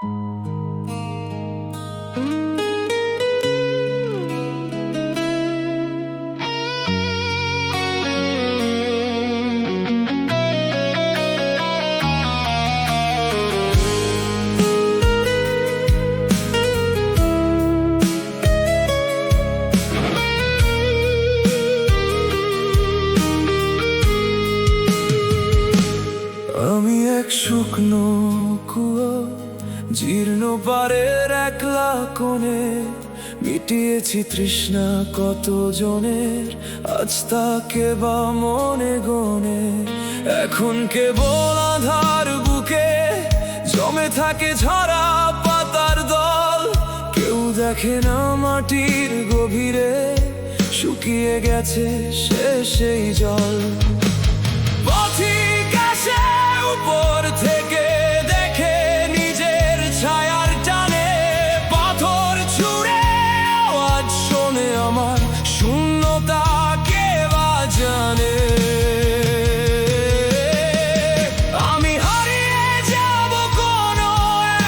আমি এক শুকনো কুয়ো, জীর্ণ পাড়ের একলা কোণে, মিটিয়েছি তৃষ্ণা কত জনের, আজ তাকে বা মনে গনে। এখন কেবল আধার বুকে জমে থাকে ঝরা পাতার দল, কেউ দেখে না মাটির গভীরে শুকিয়ে গেছে সেই জল। পথিক আসে উপর থেকে, দেখে নিজের ছায়ার টানে, পাথর ছুঁড়ে আওয়াজ শোনে আমার শূন্যতা কে বা জানে। আমি হারিয়ে যাব কোনো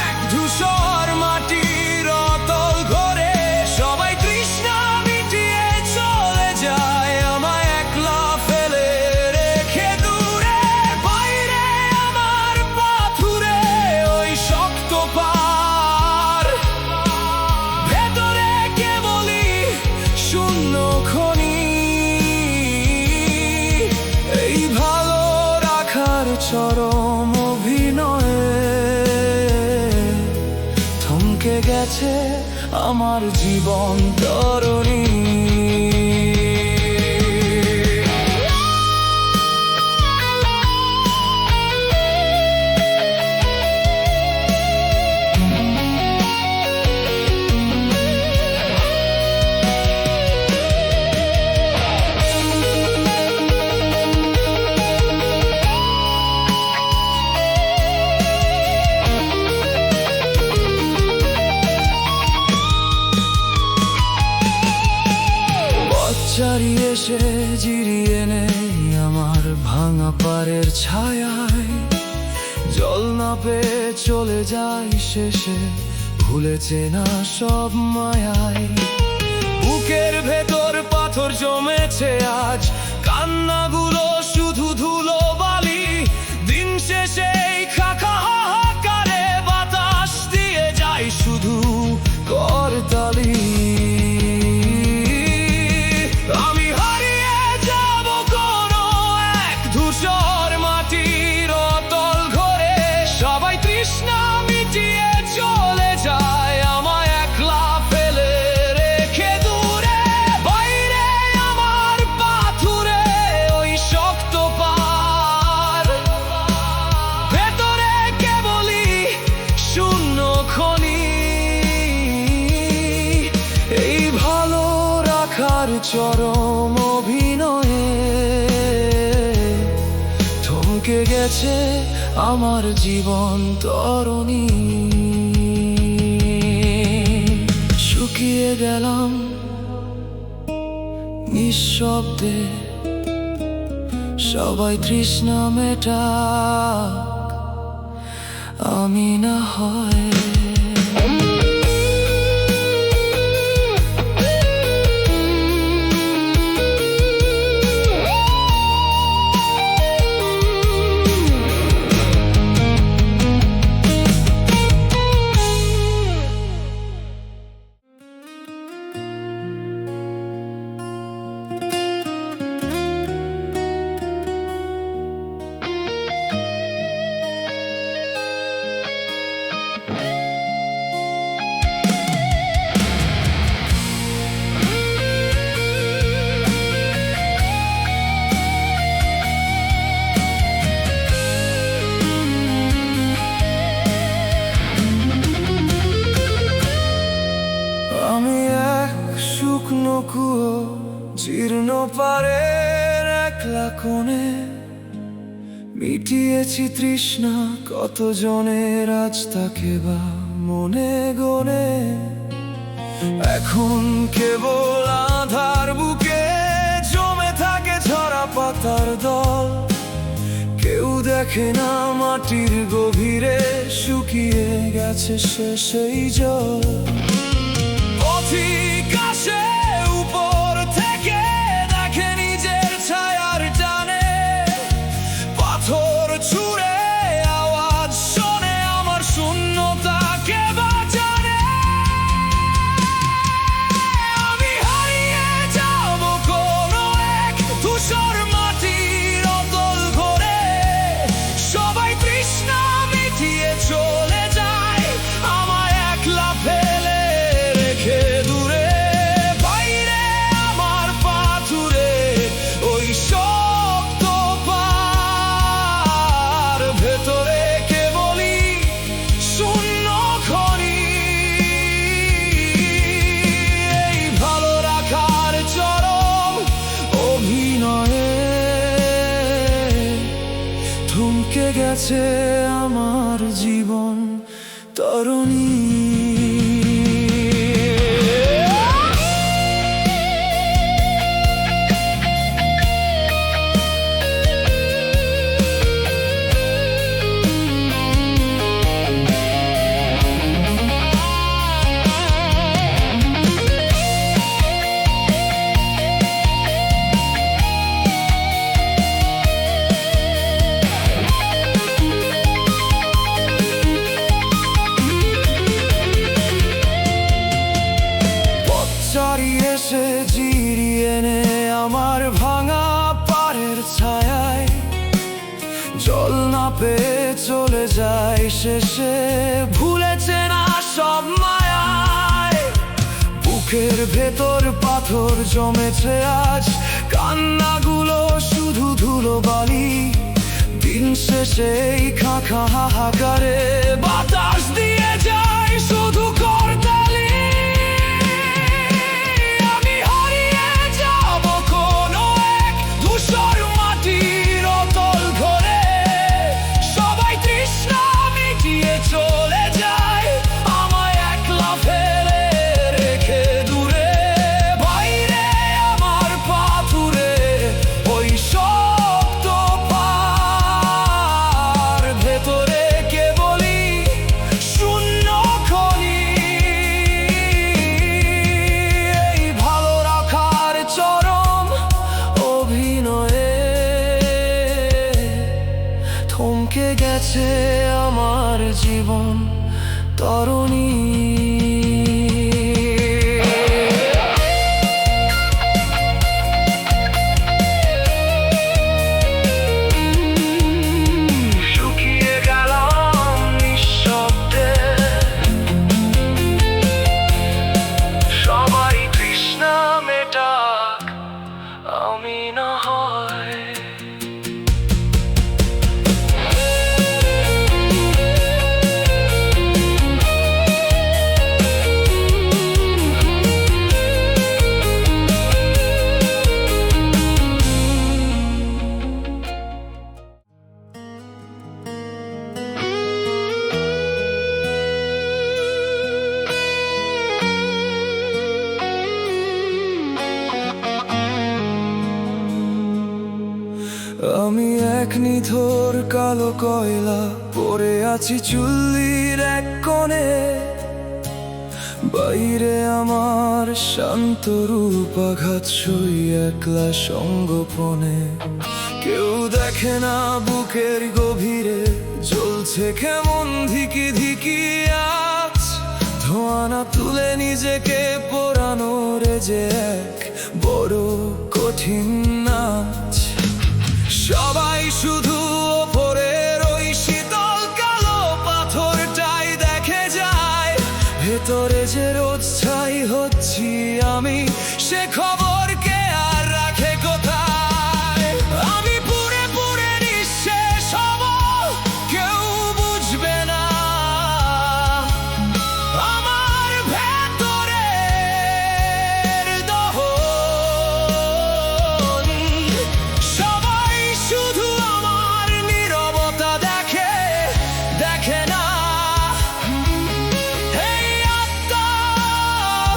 এক ধূসর মাটির অতল ঘরে, সবাই তৃষ্ণা মিটিয়ে চলে যায় আমায় একলা ফেলে রেখে দূরে। বাইরে আমার পাথুরে ওই শক্ত পার, ভেতরে কেবলই শূন্য খনি। এই ভালো রাখার চরম অভিনয়ে থমকে গেছে আমার জীবন তরণী। চারিয়ে এসে জিরিয়ে নেই আমার ভাঙা পাড়ের ছায়ায়, জল না পেয়ে চলে যায় শেষে ভুলেছে না সব মায়ায়। বুকের ভেতর পাথর জমেছে আজ, কান্নাগুলো শুধু ধুলো বালি। দিন শেষে এই খাখা হাহাকারে বাতাস দিয়ে যায় শুধু করতালি। আমি হারিয়ে যাব কোনো এক ধূসর মাটির অতল ঘরে, সবাই তৃষ্ণা মিটিয়ে চলে যায় আমায় একলা ফেলে রেখে দূরে। বাইরে আমার পাথুরে ওই শক্ত পার, ভেতরে কেবলই শূন্য খনি। এই ভালো রাখার চরম অভিনয়ে থমকে গেছে আমার জীবন তরণী। শুকিয়ে গেলাম নিঃশব্দে, সবাই তৃষ্ণা মেটাক, আমি না হয়। শুকনো কুয়ো, জীর্ণ পাড়ের একলা কোণে, মিটিয়েছি তৃষ্ণা কত জনের, আজ তাকে বা মনে গনে। এখন কেবল আধার বুকে জমে থাকে ঝরা পাতার দল, কেউ দেখে না মাটির গভীরে শুকিয়ে গেছে আছে সে সেই জল। পথিক আসে উপর থেকে, দেখে নিজের ছায়ার টানে, পাথর ছুঁড়ে আওয়াজ শোনে, আমার শূন্যতাকে বাঁচানে। আমি হারিয়ে যাব কোনো এক ধূসর মাটির অতল ঘরে, সবাই তৃষ্ণা মিটিয়ে চলে যায়, আমায় একলা ফেলে রেখে দূরে। বাইরে আমার পাথুরে ওই শক্ত পার, ভেতরে কেবলই শূন্য খনি। এই ভালো রাখার চরম অভিনয়ে থমকে গেছে আমার জীবন তরুণী। এসে জিরিয়ে নে আমার ভাঙা পাড়ের ছায়ায়, জল না পেয়ে চলে যায় শেষে, ভুলেছে না সব মায়ায়। বুকের ভেতর পাথর জমেছে আজ, কান্নাগুলো শুধু ধুলো বালি। দিন শেষে এই খাঁখা হাহাকারে বাতাস দিয়ে যায় শুধু করতালি। চলে যায় আমায় একলা ফেলে রেখে দূরে। বাইরে আমার পাথুরে ওই শক্ত পার, ভেতরে কেবলই শূন্য খনি। এই ভালো রাখার চরম অভিনয়ে থমকে গেছে আমার জীবন তরুণী। শুকিয়ে গেলাম নিঃশব্দে, সবাই তৃষ্ণা মেটাক, আমি না হয়। আমি এক নিথর কালো কয়লা, পড়ে আছি চুল্লির এক কোণে। বাইরে আমার শান্ত রূপ আঘাত সই একলা সঙ্গোপনে। কেউ দেখে না বুকের গভীরে জ্বলছে কেমন ধিকি ধিকি আজ। ধোঁয়া না তুলে নিজেকে পোড়ানোর যে এক বড় কঠিন নাচ। সবাই শুধু ওপরের ওই শীতল কালো পাথরটাই দেখে যায়, ভেতরে যে রোজ ছাই হচ্ছি আমি, সে খবর কে আর রাখে কোথায়। আমি পুড়ে পুড়ে নিঃশেষ হব, কেউ বুঝবে না আমার ভেতরের দহন। সবাই শুধু আমার নীরবতা দেখে, দেখে না এই আত্মাহুতির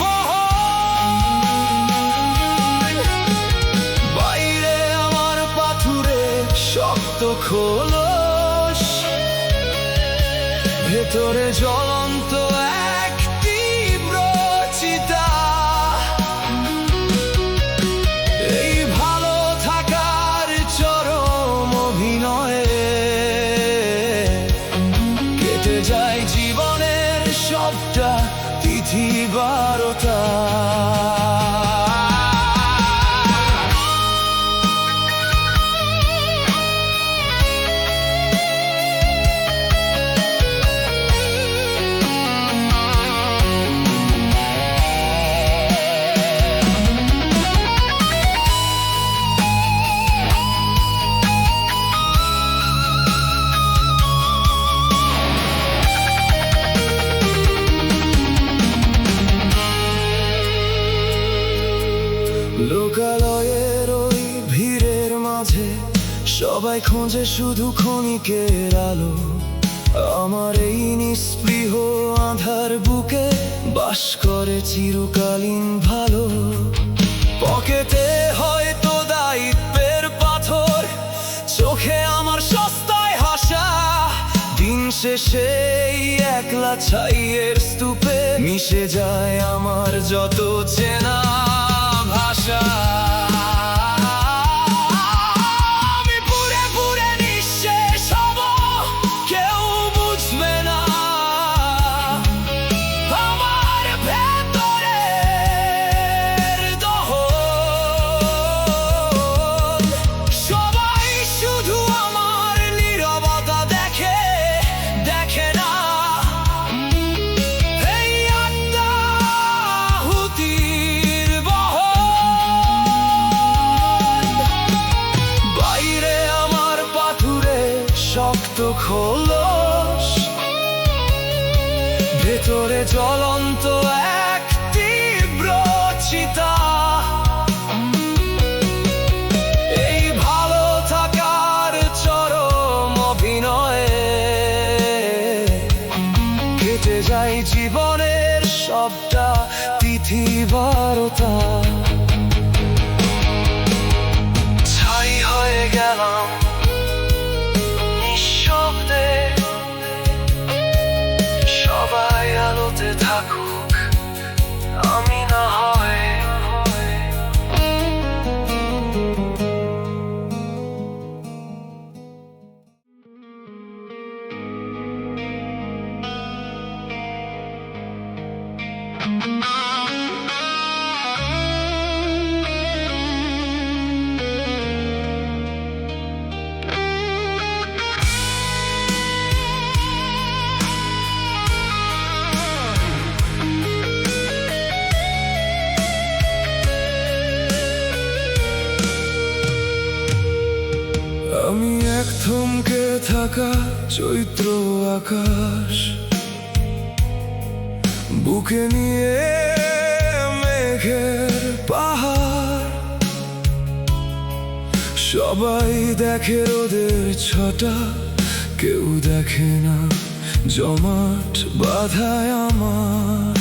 বহন। ভেতরে জ্বলন্ত এক তীব্র চিতা, এই ভালো থাকার চরম অভিনয়ে কেটে যায় জীবনের সবটা তিথি বারতা। লোকালয়ের ওই ভিড়ের মাঝে সবাই খোঁজে শুধু ক্ষণিকের আলো। আমার এই নিস্পৃহ আঁধার বুকে বাস করে চিরকালীন ভালো। পকেটে হয়তো দায়িত্বের পাথর, চোখে আমার সস্তায় হাসা। দিন শেষে এই একলা ছাইয়ের স্তূপে মিশে যায় আমার যত চেনা ভাষা। আমি পুরে পুরে নিঃশেষ হব, কেউ বুঝবে না আমার ভেতরের দহন। সবাই শুধু আমার নীরবতা দেখে, দেখে না এই আত্মাহুতির শক্ত খোলস, ভেতরে জ্বলন্ত এক তীব্র চিতা, এই ভালো থাকার চরম অভিনয়ে কেটে যায় জীবনের সবটা তিথি বারতা। ছাই হয়ে গেলাম সবাই আলোতে থাকুক, আমি না হয়। আমি এক থমকে থাকা চৈত্র আকাশ, বুকে নিয়ে মেঘের পাহাড়। সবাই দেখে রোদের ছটা, কেউ দেখে না জমাট বাঁধায় আমার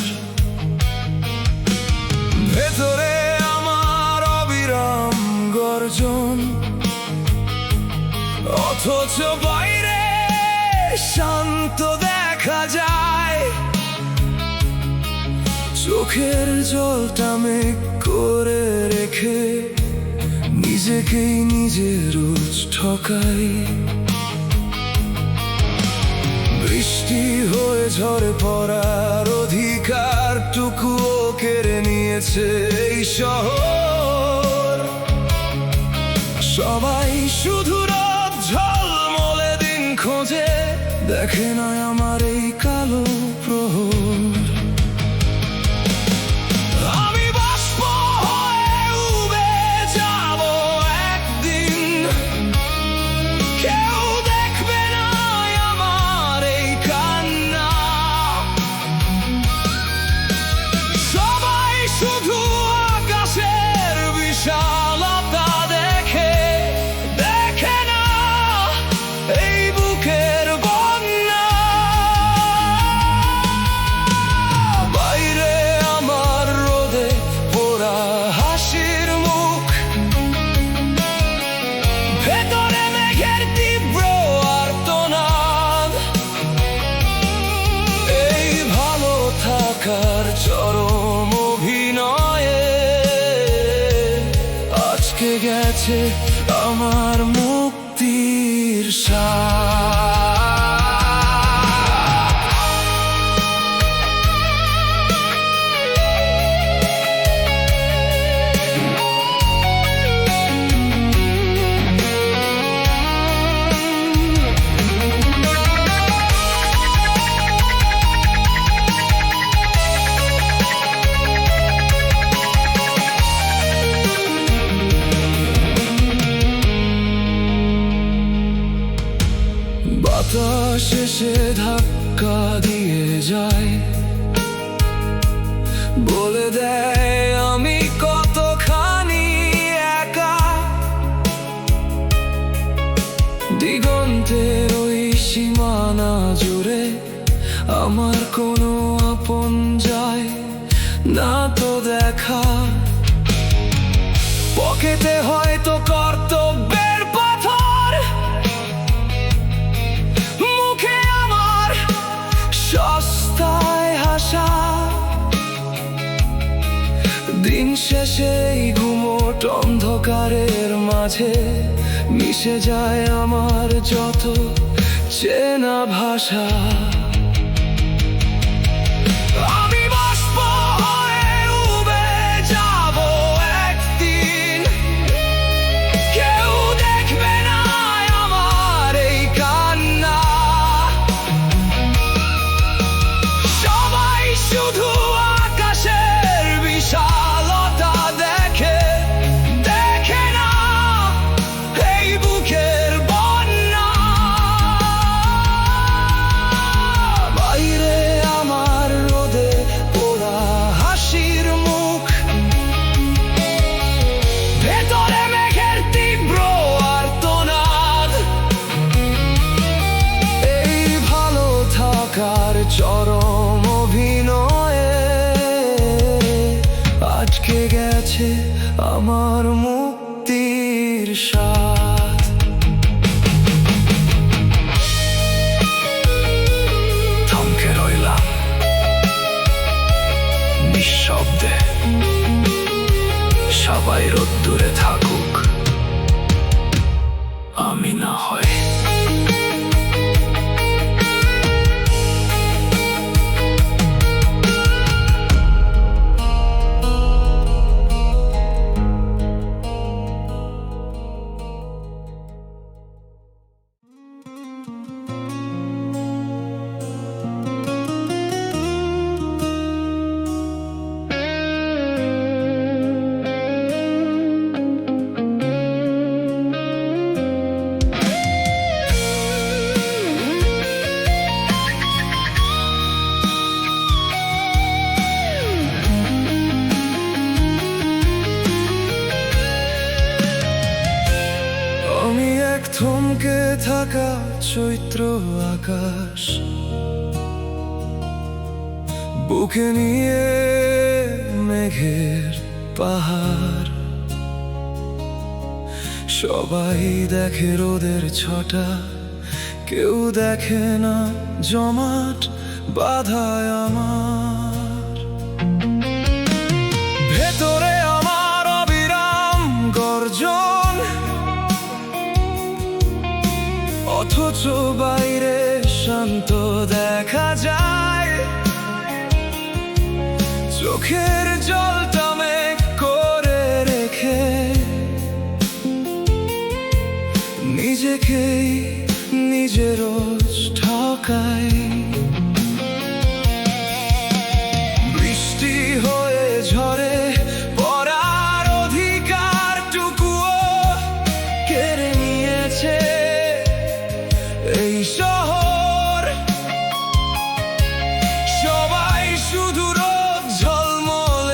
ভেতরে আমার অবিরাম গর্জন। অথচ বাইরে শান্ত দেখা যায়, চোখের জলটা মেঘ করে রেখে নিজেকেই নিজে রোজ ঠকাই। বৃষ্টি হয়ে ঝরে পড়ার অধিকারটুকুও কেড়ে নিয়েছে এই শহর। সবাই শুধু রোদ ঝলমলে দিন খোঁজে, দেখে না আমার এই কালো প্রহর। আমি বাষ্প হয়ে উবে যাব একদিন, কেউ দেখবে না আমার এই কান্না। সবাই শুধু আকাশের বিশালতা দেখে, দেখে না এই বুকের বন্যা। গেছে আমার মুক্তির স্বাদ। বাতাস এসে ধাক্কা দিয়ে যায়, বলে দেয় আমি কতখানি একা। দিগন্তের ওই সীমানা জুড়ে আমার কোনো আপন যায় না তো দেখা। পকেটে হয়তো কর্তব্যের পাথর, মুখে আমার সস্তায় হাসা। দিন শেষে এই ঘুমোট অন্ধকারের মাঝে মিশে যায় আমার যত চেনা ভাষা। আমি বাষ্প হয়ে উবে যাব একদিন, কেউ দেখবে না আমার এই কান্না। সবাই শুধু আকাশের বিশালতা দেখে, দেখে না এই বুকের বন্যা। বাইরে আমার রোদে পোড়া হাসির মুখ, ভেতরে মেঘের তীব্র আর্তনাদ। এই ভালো থাকার চরম অভিনয়ে আজকে গেছে আমার মুক্তির স্বাদ। থমকে রইলাম নিঃশব্দে, সবাই রোদ্দুরে থাকুক, আমি না হয়। আমি এক থমকে থাকা চৈত্র আকাশ, বুকে নিয়ে মেঘের পাহাড়। সবাই দেখে রোদের ছটা, কেউ দেখে না জমাট বাধায় আমার। ভেতরে আমার অবিরাম গর্জন, অথচ বাইরে শান্ত দেখা যায়। চোখের জলটা মেঘ করে রেখে নিজেকেই নিজে রোজ ঠকাই। বৃষ্টি হয়ে ঝরে পড়ার অধিকারটুকুও কেড়ে নিয়েছে এই শহর। সবাই শুধু রোদ ঝলমল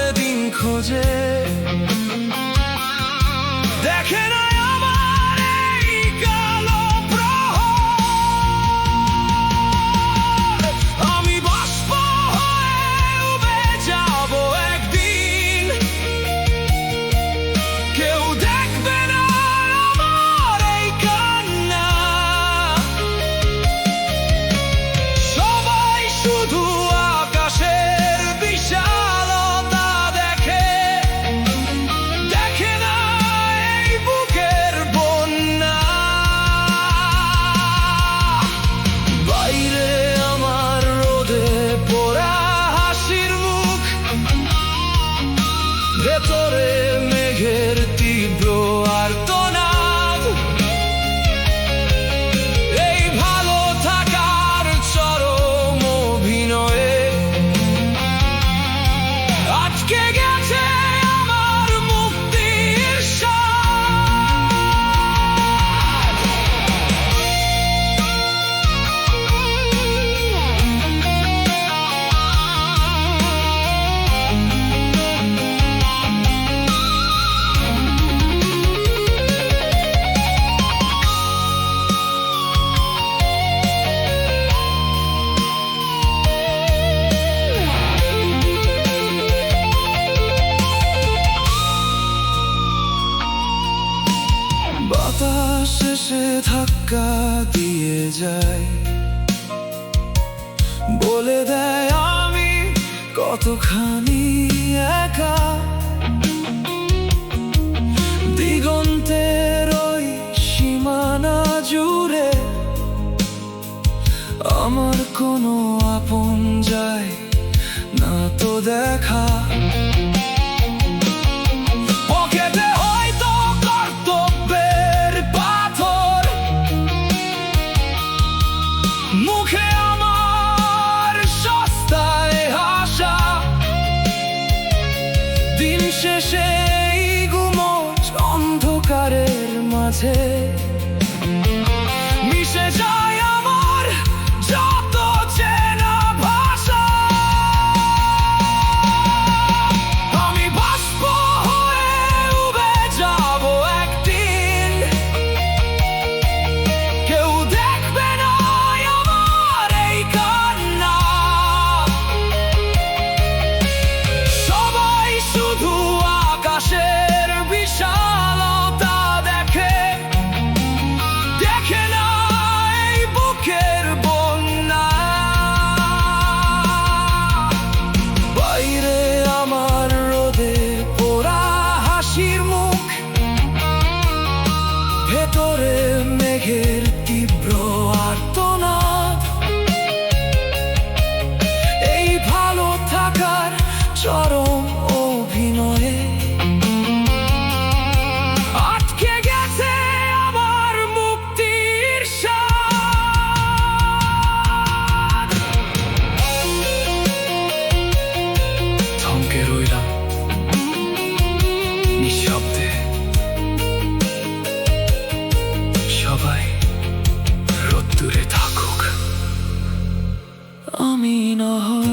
কতখানি একা, দিগন্তের ওই সীমানা জুড়ে আমার কোনো আপন যায় না তো দেখা। পকেটে হয়তো কর্তব্যের পাথর, মুখে আমার সস্তায় হাসা, দিন শেষে এই গুমোট অন্ধকারের মাঝে মিশে যায় আমার যত চেনা ভাষা। আমি বাষ্প হয়ে উবে যাব একদিন, কেউ দেখবে না আমার এই কান্না। সবাই শুধু আকাশের বিশালতা দেখে, দেখে না এই বুকের বন্যা। বাইরে আমার রোদে পোড়া হাসির মুখ, ভেতরে মেঘের তীব্র আর্তনাদ। এই ভালো থাকার চরম অভিনয়ে আটকে গেছে আমার মুক্তির স্বাদ। থমকে রইলাম নিঃশব্দে, সবাই রোদ্দুরে থাকুক, আমি না হয়।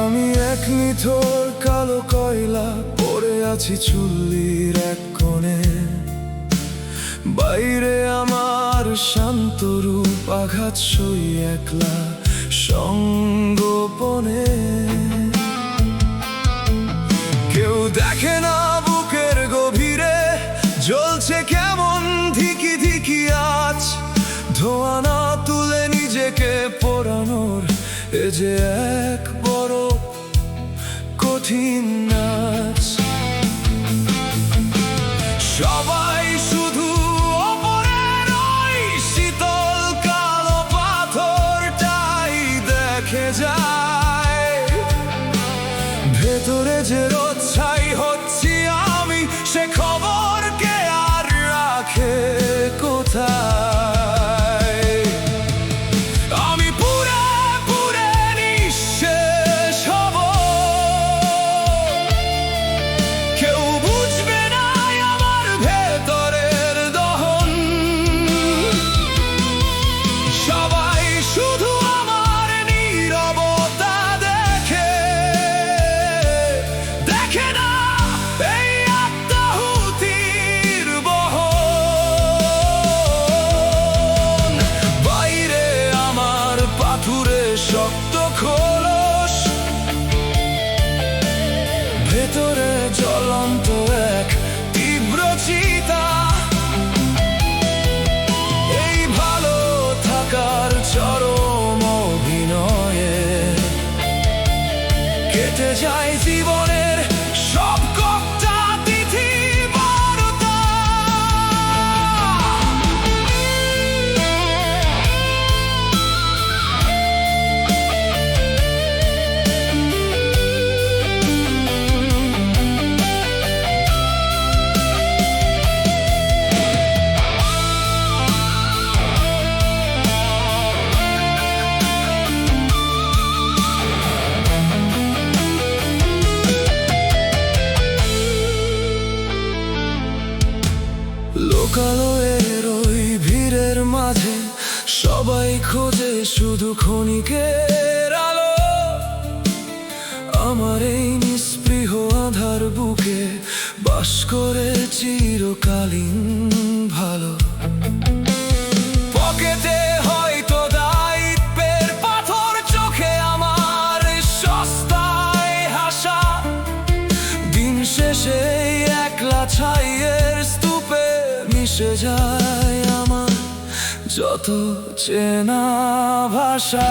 আমি এক নিথর কালো কয়লা পড়ে আছি চুল্লির এক কোণে, বাইরে আমার শান্ত রূপ আঘাত সই একলা সঙ্গোপনে। কেউ দেখে না বুকের গভীরে জ্বলছে কেমন ধিকি ধিকি আজ। ধোঁয়া না তুলে নিজেকে পোড়ানোর এ যে এক বড় কঠিন নাচ। সবাই শুধু ওপরের ওই শীতল কালো পাথরটাই দেখে যায়, ভেতরে যে রোদ ছাই হচ্ছি আমি সে খবর কে আর রাখে কোথায়। আমি পুরে পুরে নিঃশেষ হব, কেউ বুঝবে না আমার ভেতরের দহন। সবাই শুধু আমার নীরবতা দেখে, দেখে না এই আত্মাহুতির বহন। বাইরে আমার পাথুরে শক্ত খোলস, ভেতরে জ্বলন্ত এক তীব্র চিতা। এই ভালো থাকার চরম অভিনয়ে কেটে যায় জীবনের সব কটা তিথি বারতা। লোকালয়ের ওই ভিড়ের মাঝে সবাই খোঁজে শুধু ক্ষণিকের আলো, আমার এই নিস্পৃহ আধার বুকে বাস করে চিরকালীন ভালো। পকেটে হয়তো দায়িত্বের পাথর, চোখে আমার সস্তায় হাসা, দিন শেষে একলা ছাইয়ের স্তূপে মিশে যায় আমার যত চেনা ভাষা।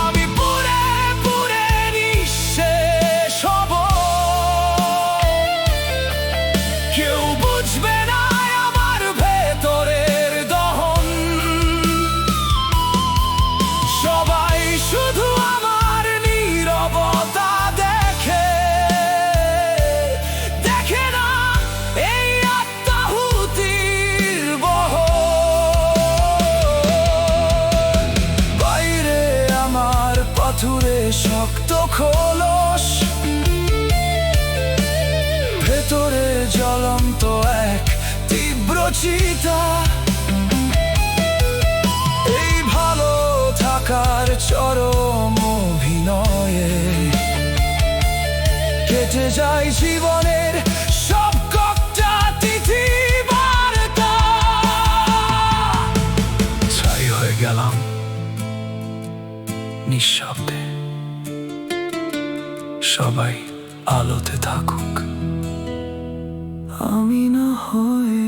আমি পুরে পুরে নিঃশেষ হব, কেউ বুঝবে না আমার ভেতরের দহন, সবাই শুধু আমার নীরবতা দেখে, দেখে না এই আত্মাহুতির বহন। বাইরে আমার পাথুরে শক্ত খোলস, ভেতরে জ্বলন্ত এক তীব্র চিতা। এই ভালো থাকার চরম অভিনয়ে কেটে যায় জীবনের সব কটা তিথি বার্তা। ছাই হয়ে গেলাম নিঃশব্দে, সবাই আলোতে থাকুক, আমি না হয়